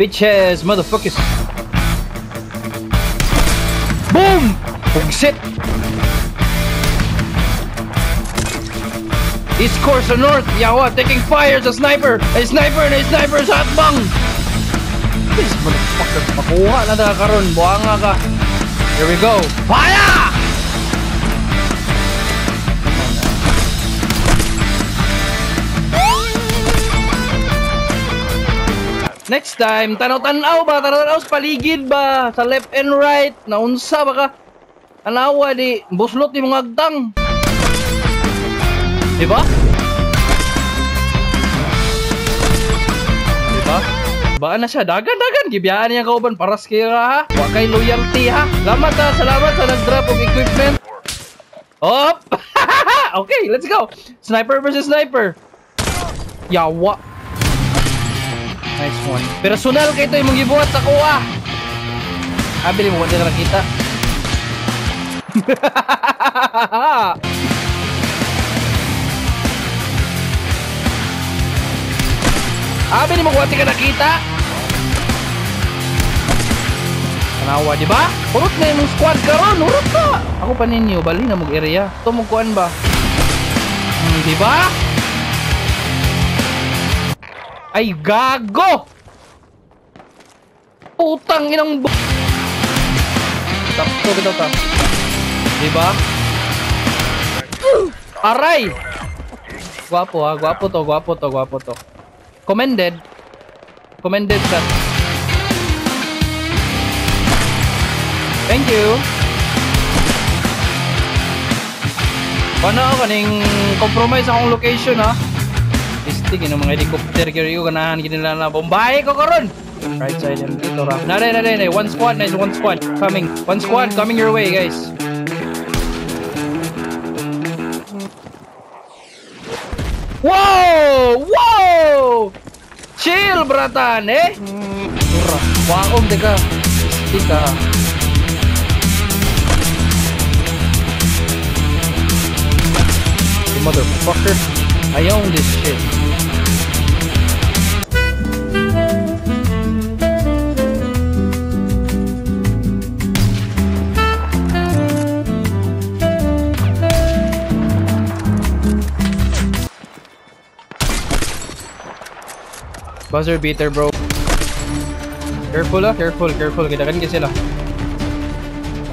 Bitches, motherfuckers. Boom! Pugsit! East course to north, Yawa taking fire sa sniper! Ay sniper sa hatbang! This motherfucker, makuha na na karon, buhanga ka. Here we go. Fire! Next time, tanaw-tanaw ba? Tanaw-tanaw sa paligid ba? Sa left and right, naunsa ba ka? Anawa di, buslot di mga agtang. Diba? Diba? Baan na siya, dagan, gibiyaan niya kauban para skira ha. Huwag kay loyalty ha. Salamat sa nag-drop of equipment. Op! Okay, let's go. Sniper versus sniper. Yawa. Nice one. Personal kayo ito yung mong gibuhat sa kuha. Abili mo, wala na nakita. Abili mo, wala ka nakita. Kanawa, di ba? Urot na yung squad karon, urot ka. Ako pa ninyo, bali na mag-area. Ito magkuhan ba? Di ba? Ay, gago! Putang inang sakto kita ta. Diba? Aray! Gwapo ha, gwapo to. Commended shot. Thank you. Paano ako kaning compromise akong location ha? Istig yung mga helicopter kaya ganahan ginila na Bombay ko karon. Right side and ito ra. Nare. One squad coming. One squad coming your way, guys. Wow! Chill, bratan, eh. Waong teka. Tika. You motherfucker. I own this shit. Buzzer beater, bro. Careful ah, careful. Kita-kan kasi sila.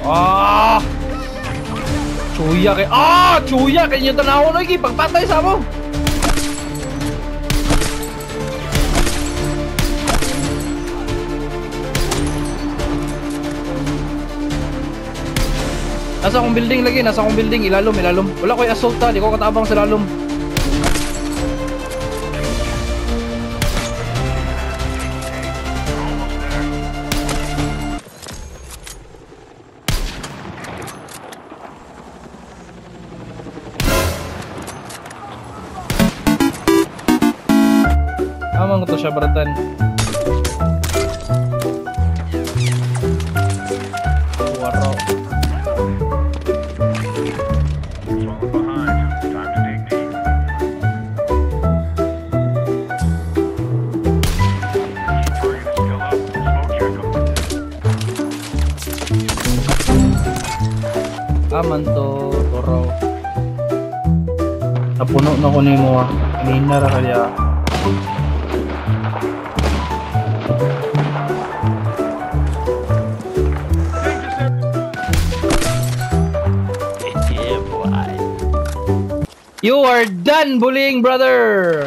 Ah! Chuya kay nyo tanaw no, pagpatay sa mo. Nasa akong building lagi, ilalom. Wala ko assault ha, di ko katabang sa lalom. Amang ko to siya, bratan. Waro. Aman to, toro. Napuno na ko ni mo. Kanina ra kaya. You are done bullying, brother!